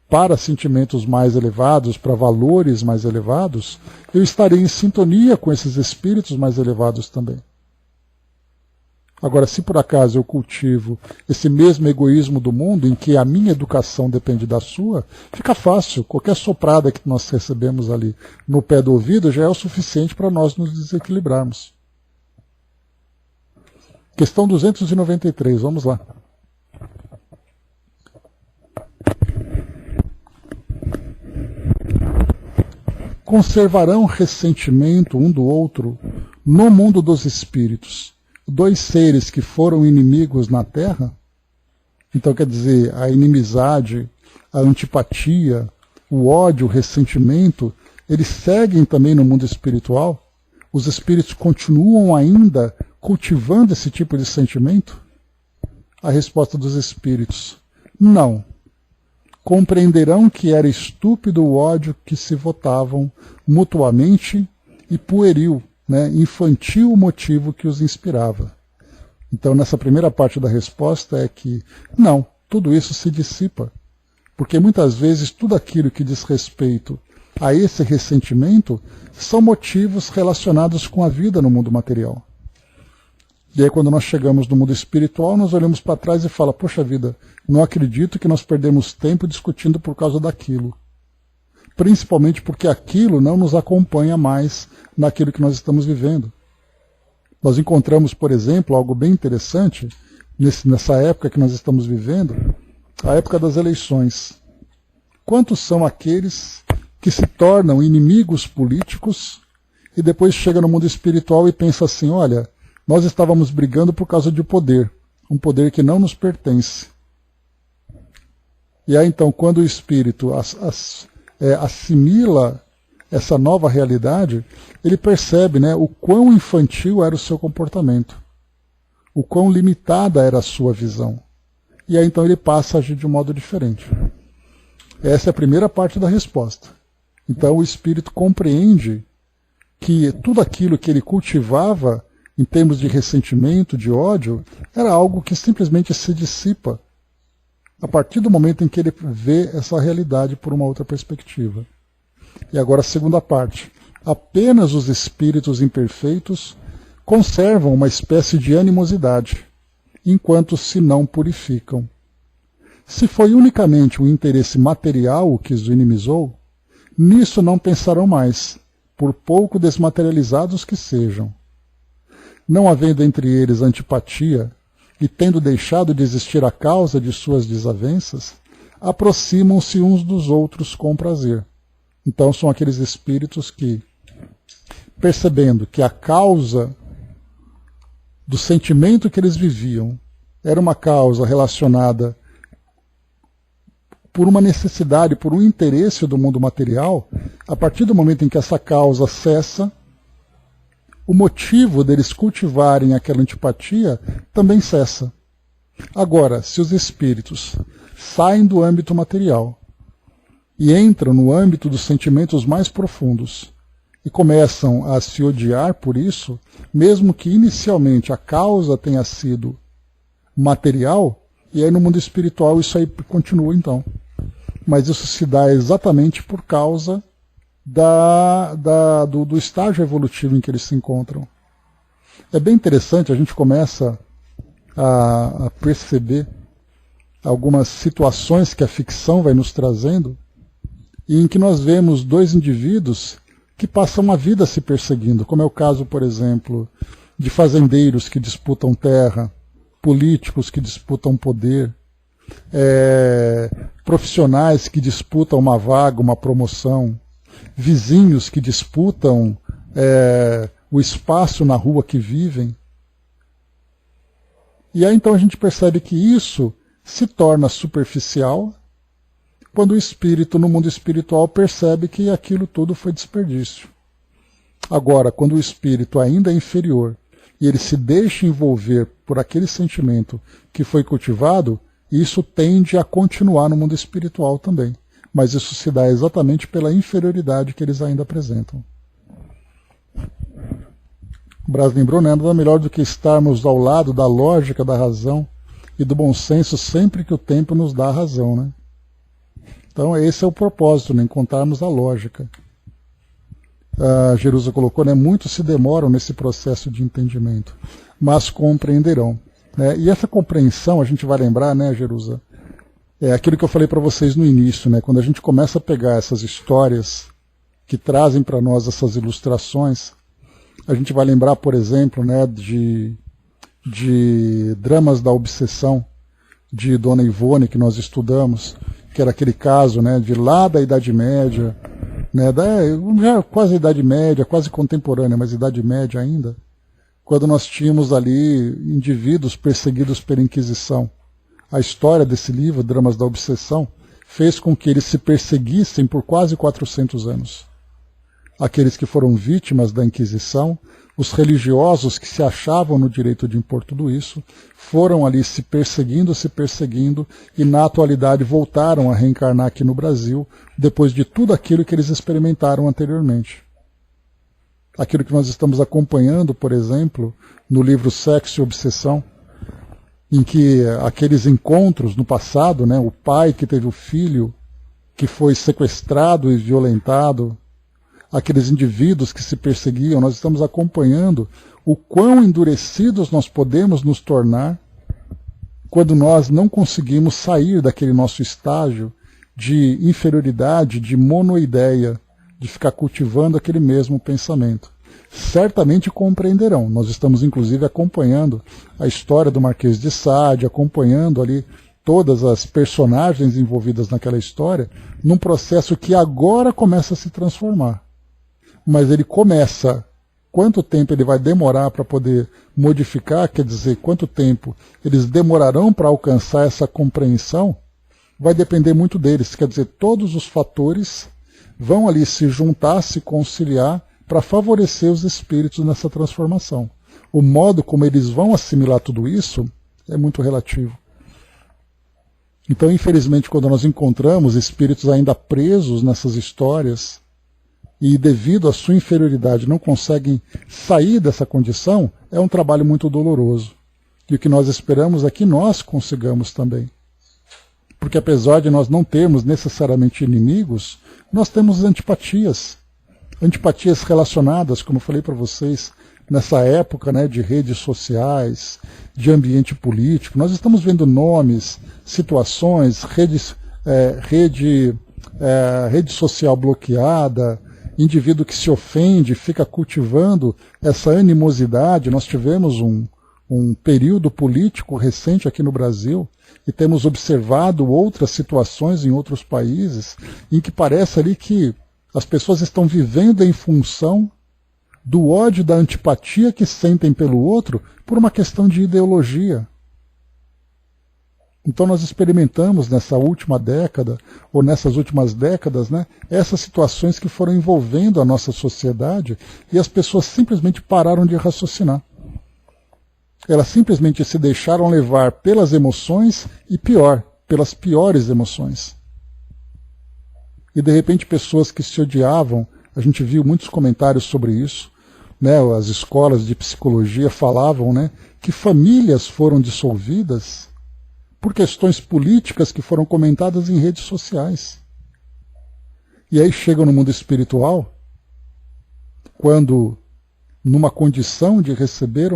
para sentimentos mais elevados, para valores mais elevados, eu estarei em sintonia com esses espíritos mais elevados também. Agora, se por acaso eu cultivo esse mesmo egoísmo do mundo, em que a minha educação depende da sua, fica fácil. Qualquer soprada que nós recebemos ali no pé do ouvido já é o suficiente para nós nos desequilibrarmos. Questão 293, vamos lá. Conservarão ressentimento um do outro no mundo dos espíritos dois seres que foram inimigos na Terra? Então quer dizer, a inimizade, a antipatia, o ódio, o ressentimento, eles seguem também no mundo espiritual? Os espíritos continuam ainda cultivando esse tipo de sentimento? A resposta dos espíritos: não. Compreenderão que era estúpido o ódio que se votavam mutuamente e pueril, né, infantil o motivo que os inspirava. Então, nessa primeira parte da resposta é que não, tudo isso se dissipa. Porque muitas vezes tudo aquilo que diz respeito a esse ressentimento são motivos relacionados com a vida no mundo material. E aí quando nós chegamos no mundo espiritual, nós olhamos para trás e falamos: poxa vida, não acredito que nós perdemos tempo discutindo por causa daquilo. Principalmente porque aquilo não nos acompanha mais naquilo que nós estamos vivendo. Nós encontramos, por exemplo, algo bem interessante nessa época que nós estamos vivendo, a época das eleições. Quantos são aqueles que se tornam inimigos políticos e depois chegam no mundo espiritual e pensam assim: olha, nós estávamos brigando por causa de poder, um poder que não nos pertence. E aí então, quando o espírito assimila essa nova realidade, ele percebe, né, o quão infantil era o seu comportamento, o quão limitada era a sua visão. E aí então ele passa a agir de um modo diferente. Essa é a primeira parte da resposta. Então o espírito compreende que tudo aquilo que ele cultivava em termos de ressentimento, de ódio, era algo que simplesmente se dissipa a partir do momento em que ele vê essa realidade por uma outra perspectiva. E agora a segunda parte. Apenas os espíritos imperfeitos conservam uma espécie de animosidade, enquanto se não purificam. Se foi unicamente o interesse material o que os inimizou, nisso não pensarão mais, por pouco desmaterializados que sejam. Não havendo entre eles antipatia, e tendo deixado de existir a causa de suas desavenças, aproximam-se uns dos outros com prazer. Então são aqueles espíritos que, percebendo que a causa do sentimento que eles viviam era uma causa relacionada por uma necessidade, por um interesse do mundo material, a partir do momento em que essa causa cessa, o motivo deles cultivarem aquela antipatia também cessa. Agora, se os espíritos saem do âmbito material e entram no âmbito dos sentimentos mais profundos e começam a se odiar por isso, mesmo que inicialmente a causa tenha sido material, e aí no mundo espiritual isso aí continua então. Mas isso se dá exatamente por causa do estágio evolutivo em que eles se encontram. É bem interessante, a gente começa a perceber algumas situações que a ficção vai nos trazendo, e em que nós vemos dois indivíduos que passam a vida se perseguindo, como é o caso, por exemplo, de fazendeiros que disputam terra, políticos que disputam poder, profissionais que disputam uma vaga, uma promoção, vizinhos que disputam o espaço na rua que vivem. E aí então a gente percebe que isso se torna superficial quando o espírito, no mundo espiritual, percebe que aquilo tudo foi desperdício. Agora, quando o espírito ainda é inferior e ele se deixa envolver por aquele sentimento que foi cultivado, isso tende a continuar no mundo espiritual também. Mas isso se dá exatamente pela inferioridade que eles ainda apresentam. O Braz lembrou, né, nada melhor do que estarmos ao lado da lógica, da razão e do bom senso sempre que o tempo nos dá a razão, né? Então esse é o propósito, né, encontrarmos a lógica. A Jerusa colocou, né, muitos se demoram nesse processo de entendimento, mas compreenderão. Né? E essa compreensão, a gente vai lembrar, né, Jerusa, é aquilo que eu falei para vocês no início, né, quando a gente começa a pegar essas histórias que trazem para nós essas ilustrações, a gente vai lembrar, por exemplo, né, de Dramas da Obsessão, de Dona Ivone, que nós estudamos, que era aquele caso, né, de lá da Idade Média, né, já quase Idade Média, quase contemporânea, mas Idade Média ainda, quando nós tínhamos ali indivíduos perseguidos pela Inquisição. A história desse livro, Dramas da Obsessão, fez com que eles se perseguissem por quase 400 anos. Aqueles que foram vítimas da Inquisição, os religiosos que se achavam no direito de impor tudo isso, foram ali se perseguindo, e na atualidade voltaram a reencarnar aqui no Brasil, depois de tudo aquilo que eles experimentaram anteriormente. Aquilo que nós estamos acompanhando, por exemplo, no livro Sexo e Obsessão, em que aqueles encontros no passado, né, o pai que teve o filho que foi sequestrado e violentado, aqueles indivíduos que se perseguiam, nós estamos acompanhando o quão endurecidos nós podemos nos tornar quando nós não conseguimos sair daquele nosso estágio de inferioridade, de monoideia, de ficar cultivando aquele mesmo pensamento. Certamente compreenderão. Nós estamos inclusive acompanhando a história do Marquês de Sade, acompanhando ali todas as personagens envolvidas naquela história, num processo que agora começa a se transformar. Mas ele começa, quanto tempo ele vai demorar para poder modificar, quer dizer, quanto tempo eles demorarão para alcançar essa compreensão, vai depender muito deles. Quer dizer, todos os fatores vão ali se juntar, se conciliar para favorecer os espíritos nessa transformação. O modo como eles vão assimilar tudo isso é muito relativo. Então, infelizmente, quando nós encontramos espíritos ainda presos nessas histórias, e devido à sua inferioridade não conseguem sair dessa condição, é um trabalho muito doloroso. E o que nós esperamos é que nós consigamos também. Porque apesar de nós não termos necessariamente inimigos, nós temos antipatias. antipatias relacionadas, como eu falei para vocês, nessa época, né, de redes sociais, de ambiente político. Nós estamos vendo nomes, situações, rede social bloqueada, indivíduo que se ofende, fica cultivando essa animosidade. Nós tivemos um período político recente aqui no Brasil e temos observado outras situações em outros países em que parece ali que as pessoas estão vivendo em função do ódio, da antipatia que sentem pelo outro por uma questão de ideologia. Então nós experimentamos nessa última década, ou nessas últimas décadas, né, essas situações que foram envolvendo a nossa sociedade e as pessoas simplesmente pararam de raciocinar. Elas simplesmente se deixaram levar pelas emoções e pior, pelas piores emoções. E de repente pessoas que se odiavam, a gente viu muitos comentários sobre isso, né, as escolas de psicologia falavam, né, que famílias foram dissolvidas por questões políticas que foram comentadas em redes sociais. E aí chegam no mundo espiritual, quando numa condição de receber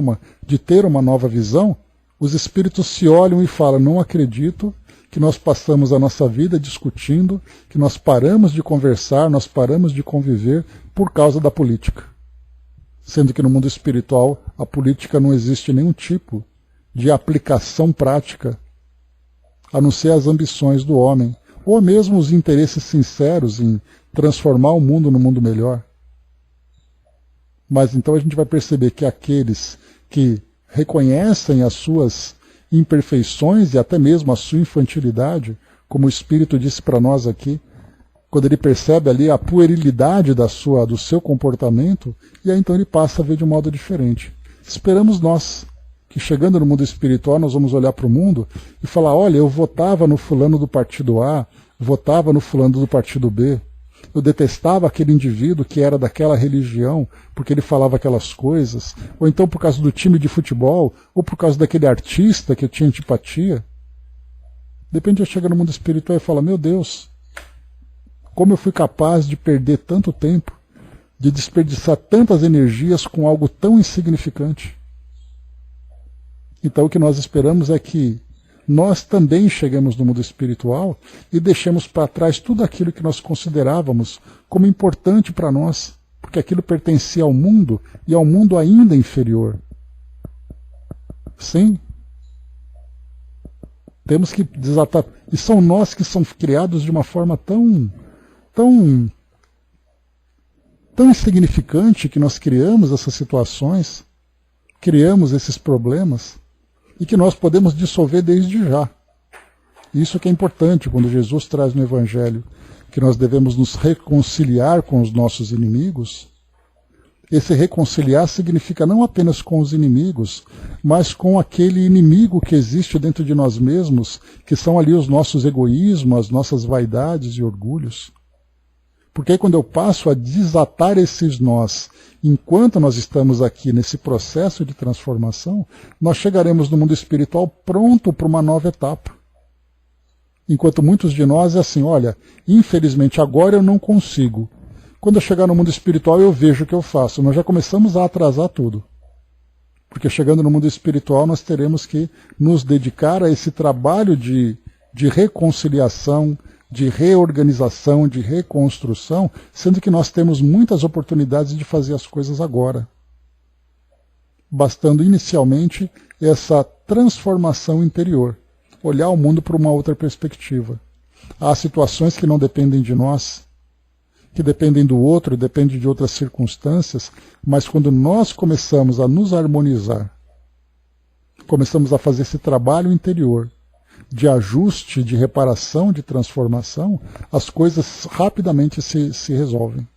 de ter uma nova visão, os espíritos se olham e falam: não acredito que nós passamos a nossa vida discutindo, que nós paramos de conversar, nós paramos de conviver por causa da política. Sendo que no mundo espiritual a política não existe nenhum tipo de aplicação prática, a não ser as ambições do homem, ou mesmo os interesses sinceros em transformar o mundo num mundo melhor. Mas então a gente vai perceber que aqueles que reconhecem as suas imperfeições e até mesmo a sua infantilidade, como o Espírito disse para nós aqui, quando ele percebe ali a puerilidade do seu comportamento, e aí então ele passa a ver de um modo diferente. Esperamos nós, que chegando no mundo espiritual nós vamos olhar para o mundo e falar: olha, eu votava no fulano do partido A, votava no fulano do partido B, eu detestava aquele indivíduo que era daquela religião porque ele falava aquelas coisas, ou então por causa do time de futebol, ou por causa daquele artista que eu tinha antipatia. De repente eu chego no mundo espiritual e falo: meu Deus, como eu fui capaz de perder tanto tempo, de desperdiçar tantas energias com algo tão insignificante. Então o que nós esperamos é que nós também cheguemos no mundo espiritual e deixemos para trás tudo aquilo que nós considerávamos como importante para nós, porque aquilo pertencia ao mundo e ao mundo ainda inferior. Sim. Temos que desatar. E são nós que somos criados de uma forma tão insignificante que nós criamos essas situações, criamos esses problemas, e que nós podemos dissolver desde já. Isso que é importante quando Jesus traz no Evangelho que nós devemos nos reconciliar com os nossos inimigos. Esse reconciliar significa não apenas com os inimigos, mas com aquele inimigo que existe dentro de nós mesmos, que são ali os nossos egoísmos, as nossas vaidades e orgulhos. Porque aí quando eu passo a desatar esses nós, enquanto nós estamos aqui nesse processo de transformação, nós chegaremos no mundo espiritual pronto para uma nova etapa. Enquanto muitos de nós é assim: olha, infelizmente agora eu não consigo. Quando eu chegar no mundo espiritual eu vejo o que eu faço. Nós já começamos a atrasar tudo. Porque chegando no mundo espiritual nós teremos que nos dedicar a esse trabalho de reconciliação, de reorganização, de reconstrução, sendo que nós temos muitas oportunidades de fazer as coisas agora. Bastando inicialmente essa transformação interior, olhar o mundo por uma outra perspectiva. Há situações que não dependem de nós, que dependem do outro, dependem de outras circunstâncias, mas quando nós começamos a nos harmonizar, começamos a fazer esse trabalho interior, de ajuste, de reparação, de transformação, as coisas rapidamente se resolvem.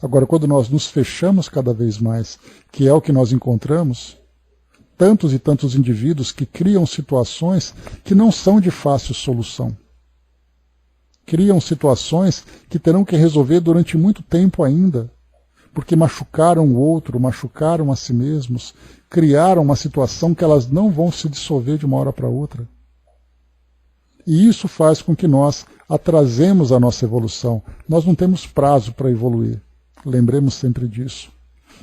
Agora, quando nós nos fechamos cada vez mais, que é o que nós encontramos, tantos e tantos indivíduos que criam situações que não são de fácil solução. Criam situações que terão que resolver durante muito tempo ainda, porque machucaram o outro, machucaram a si mesmos, criaram uma situação que elas não vão se dissolver de uma hora para outra. E isso faz com que nós atrasemos a nossa evolução. Nós não temos prazo para evoluir. Lembremos sempre disso.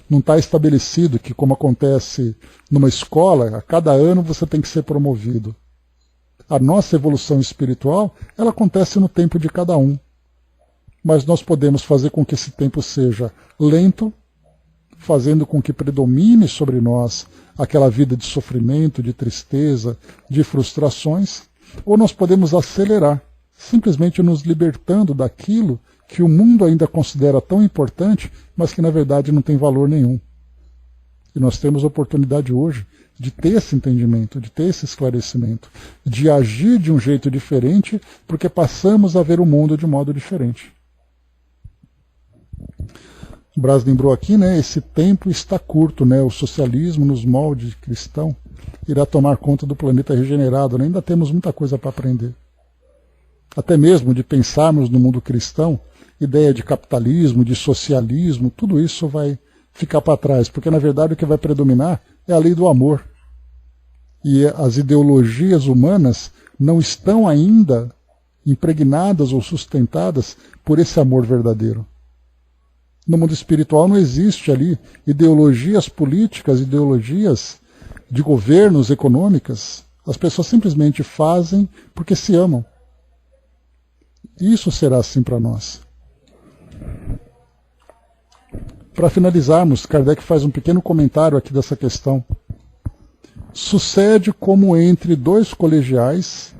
Não está estabelecido que, como acontece numa escola, a cada ano você tem que ser promovido. A nossa evolução espiritual, ela acontece no tempo de cada um. Mas nós podemos fazer com que esse tempo seja lento, fazendo com que predomine sobre nós aquela vida de sofrimento, de tristeza, de frustrações, ou nós podemos acelerar, simplesmente nos libertando daquilo que o mundo ainda considera tão importante, mas que na verdade não tem valor nenhum. E nós temos a oportunidade hoje de ter esse entendimento, de ter esse esclarecimento, de agir de um jeito diferente, porque passamos a ver o mundo de modo diferente. O Braz lembrou aqui, né, esse tempo está curto, né, o socialismo nos moldes cristão irá tomar conta do planeta regenerado, né, ainda temos muita coisa para aprender. Até mesmo de pensarmos no mundo cristão, ideia de capitalismo, de socialismo, tudo isso vai ficar para trás, porque na verdade o que vai predominar é a lei do amor. E as ideologias humanas não estão ainda impregnadas ou sustentadas por esse amor verdadeiro. No mundo espiritual não existe ali ideologias políticas, ideologias de governos econômicas. As pessoas simplesmente fazem porque se amam. Isso será assim para nós. Para finalizarmos, Kardec faz um pequeno comentário aqui dessa questão. Sucede como entre dois colegiais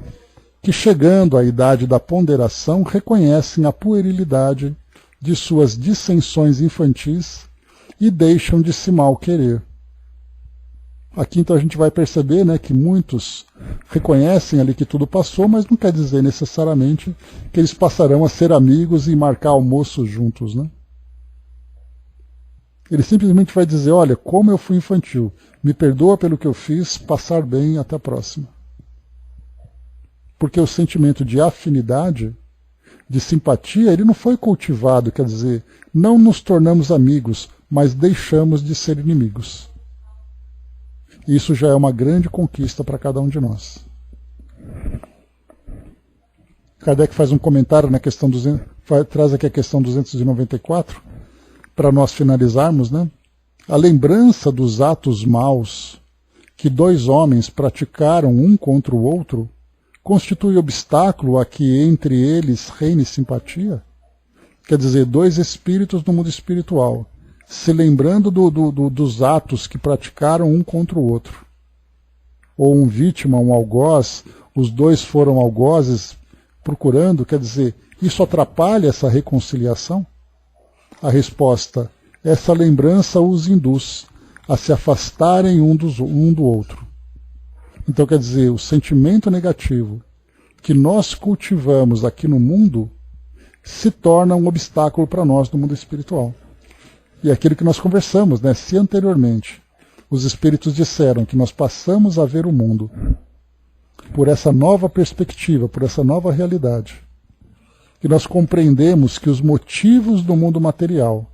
que, chegando à idade da ponderação, reconhecem a puerilidade de suas dissensões infantis e deixam de se mal querer. Aqui então a gente vai perceber, né, que muitos reconhecem ali que tudo passou, mas não quer dizer necessariamente que eles passarão a ser amigos e marcar almoços juntos, né? Ele simplesmente vai dizer, olha, como eu fui infantil, me perdoa pelo que eu fiz, passar bem, até a próxima. Porque o sentimento de afinidade, de simpatia, ele não foi cultivado, quer dizer, não nos tornamos amigos, mas deixamos de ser inimigos. Isso já é uma grande conquista para cada um de nós. Kardec faz um comentário na questão traz aqui a questão 294, para nós finalizarmos, né? A lembrança dos atos maus que dois homens praticaram um contra o outro constitui obstáculo a que entre eles reine simpatia? Quer dizer, dois espíritos no mundo espiritual, se lembrando dos atos que praticaram um contra o outro. Ou um vítima, um algoz, os dois foram algozes procurando, quer dizer, isso atrapalha essa reconciliação? A resposta, essa lembrança os induz a se afastarem um do outro. Então, quer dizer, o sentimento negativo que nós cultivamos aqui no mundo se torna um obstáculo para nós no mundo espiritual. E aquilo que nós conversamos, né? Se anteriormente os espíritos disseram que nós passamos a ver o mundo por essa nova perspectiva, por essa nova realidade, que nós compreendemos que os motivos do mundo material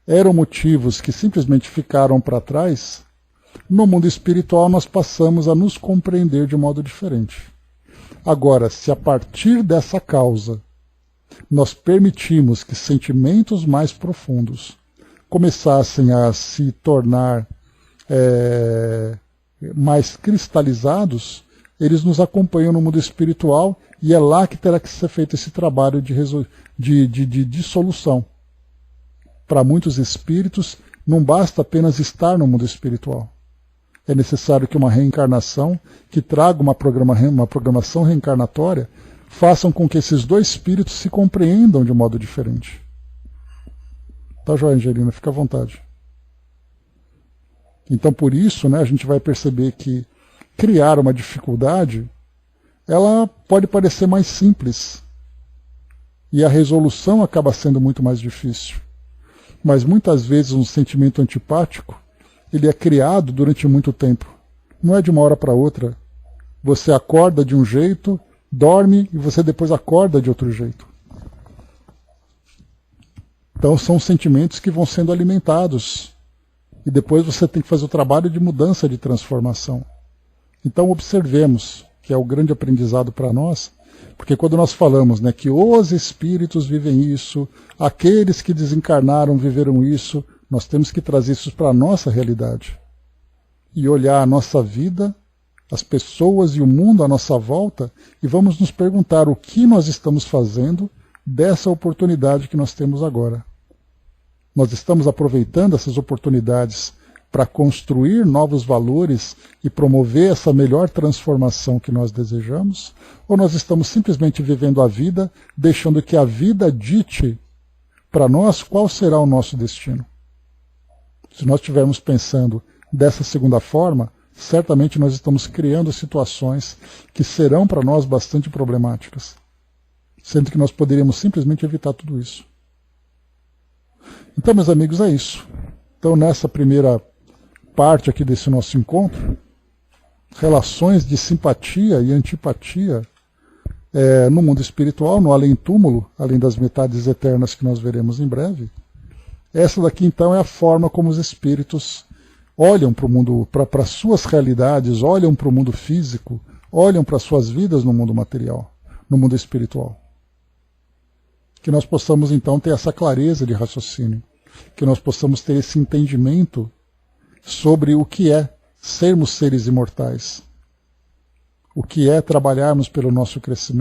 eram motivos que simplesmente ficaram para trás, no mundo espiritual nós passamos a nos compreender de modo diferente. Agora, se a partir dessa causa nós permitimos que sentimentos mais profundos começassem a se tornar mais cristalizados, eles nos acompanham no mundo espiritual e é lá que terá que ser feito esse trabalho de dissolução. Para muitos espíritos, não basta apenas estar no mundo espiritual. É necessário que uma reencarnação, que traga uma programação reencarnatória, façam com que esses dois espíritos se compreendam de um modo diferente. Tá, joia, Angelina? Fica à vontade. Então, por isso, né, a gente vai perceber que criar uma dificuldade, ela pode parecer mais simples. E a resolução acaba sendo muito mais difícil. Mas muitas vezes um sentimento antipático, ele é criado durante muito tempo. Não é de uma hora para outra. Você acorda de um jeito, dorme e você depois acorda de outro jeito. Então são sentimentos que vão sendo alimentados. E depois você tem que fazer o trabalho de mudança, de transformação. Então observemos, que é o grande aprendizado para nós, Porque quando nós falamos, né, que os espíritos vivem isso, aqueles que desencarnaram viveram isso, nós temos que trazer isso para a nossa realidade. E olhar a nossa vida, as pessoas e o mundo à nossa volta, e vamos nos perguntar o que nós estamos fazendo dessa oportunidade que nós temos agora. Nós estamos aproveitando essas oportunidades para construir novos valores e promover essa melhor transformação que nós desejamos? Ou nós estamos simplesmente vivendo a vida, deixando que a vida dite para nós qual será o nosso destino? Se nós estivermos pensando dessa segunda forma, certamente nós estamos criando situações que serão para nós bastante problemáticas, sendo que nós poderíamos simplesmente evitar tudo isso. Então, meus amigos, é isso. Então, nessa primeira parte aqui desse nosso encontro, relações de simpatia e antipatia no mundo espiritual, no além-túmulo, além das metades eternas que nós veremos em breve. Essa daqui, então, é a forma como os espíritos olham para o mundo, para suas realidades, olham para o mundo físico, olham para suas vidas no mundo material, no mundo espiritual. Que nós possamos, então, ter essa clareza de raciocínio, que nós possamos ter esse entendimento sobre o que é sermos seres imortais, o que é trabalharmos pelo nosso crescimento,